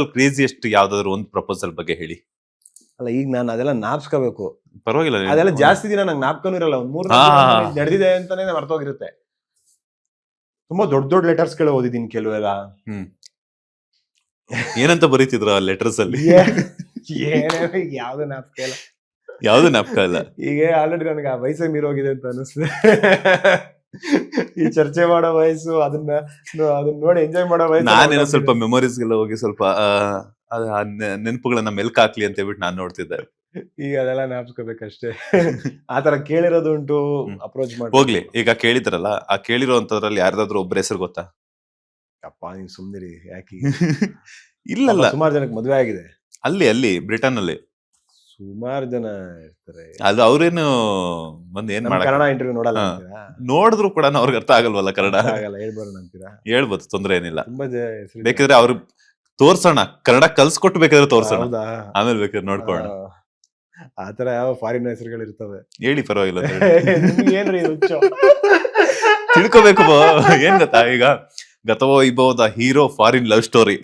Craziest ಯಾವ್ದಾದ್ರು ಒಂದು proposal ಬಗ್ಗೆ ಹೇಳಿ. ಅಲ್ಲ ಈಗ ನಾನು ಅದೆಲ್ಲ ನಾಪ್ಸ್ಕೋಬೇಕು. ಪರವಾಗಿಲ್ಲ. ಅದೆಲ್ಲ ಜಾಸ್ತಿ ದಿನ ನಂಗೆ ನಾಪ್ಕೊಂಡ್ ಇರಲ್ಲ. ಒಂದ್ 3 ನಡೆದಿದೆ ಅಂತಾನೆ ಮರ್ತೋಗಿರುತ್ತೆ. ತುಂಬಾ ದೊಡ್ಡ ದೊಡ್ಡ ಲೆಟರ್ಸ್ ಗಳು ಓದಿದೀನಿ ಕೆಲವೆಲ್ಲ. ಏನಂತ ಬರೀತಿದ್ರು ಆ ಲೆಟರ್ಸ್ ಅಲ್ಲಿ? ಯಾವ್ದು ನಾಪ್ಕ ಇಲ್ಲ. ಯಾವ್ದು ನಾಪ್ಕ ಇಲ್ಲ. ಈಗ ಆಲ್ರೆಡಿ ನನಗೆ ಆ ವಯಸ್ಸೇ ಮೀರೋಗಿದೆ ಅಂತ ಅನಿಸ್ತದೆ. ಈ ಚರ್ಚೆ ಮಾಡೋ ವಯಸ್ಸು, ಅದನ್ನ ನೋಡಿ ಎಂಜಾಯ್ ಮಾಡೋ ವಯಸ್ಸು. ನಾನೇನೋ ಸ್ವಲ್ಪ ಮೆಮೊರೀಸ್ ಗೆಲ್ಲ ಹೋಗಿ ಸ್ವಲ್ಪ ನೆನಪುಗಳನ್ನ ಮೆಲ್ಕ್ ಹಾಕ್ಲಿ ಅಂತ ಹೇಳ್ಬಿಟ್ಟು ನಾನ್ ನೋಡ್ತಿದ್ದೆ. ಈಗ ಅದೆಲ್ಲ ನಾಪ್ಸ್ಕೋಬೇಕಷ್ಟೇ. ಆತರ ಕೇಳಿರೋದು ಉಂಟು, ಅಪ್ರೋಚ್ ಮಾಡಿ. ಹೋಗ್ಲಿ, ಈಗ ಕೇಳಿದ್ರಲ್ಲ, ಆ ಕೇಳಿರೋಂತದ್ರಲ್ಲಿ ಯಾರ್ದಾದ್ರು ಒಬ್ಬರ ಹೆಸರು ಗೊತ್ತಾ? ಅಪ್ಪ ನೀವ್ ಸುಮ್ನಿರಿ, ಯಾಕೆ? ಇಲ್ಲಲ್ಲ, ಸುಮಾರು ಜನಕ್ಕೆ ಮದ್ವೆ ಆಗಿದೆ. ಅಲ್ಲಿ ಬ್ರಿಟನ್ ಅಲ್ಲಿ ಸುಮಾರು ಜನ ಇರ್ತಾರೆ. ಅದು ಅವ್ರೇನು ಬಂದ್ ಏನ್ ಮಾಡ ಕನ್ನಡ ಇಂಟರ್ವ್ಯೂ ನೋಡಲ್ಲ ಅಂತೀರಾ? ನೋಡಿದ್ರು ಕೂಡ ಅವ್ರಿಗೆ ಅರ್ಥ ಆಗಲ್ವಲ್ಲ ಕನ್ನಡ. ಆಗಲ್ಲ, ಹೇಳ್ಬಾರ್ದು ಅಂತೀರಾ? ಹೇಳ್ಬೋದು, ತೊಂದ್ರೆ ಏನಿಲ್ಲ. ತುಂಬಾ ಬೇಕಾದ್ರೆ ಅವ್ರು ತೋರ್ಸೋಣ, ಕನ್ನಡ ಕಲ್ಸ್ಕೊಟ್ಟು ಬೇಕಾದ್ರೆ ತೋರ್ಸೋಣ, ಹೌದಾ? ಆಮೇಲೆ ಬೇಕಾದ್ರೆ ನೋಡ್ಕೊಳ್ಳೋಣ. ಆತರ ಯಾವ ಫಾರಿನ್ ಹೆಸರುಗಳು ಇರ್ತವೆ. ಹೇಳಿ, ಪರವಾಗಿಲ್ಲ. ಏನ್ರಿ ಹುಚ್ಚು? ತಿಳ್ಕೊಬೇಕು. ಏನ್ ಗೊತ್ತಾ, ಈಗ ಗತವೋ ಇಬೋದ ಹೀರೋ ಫಾರಿನ್ ಲವ್ ಸ್ಟೋರಿ.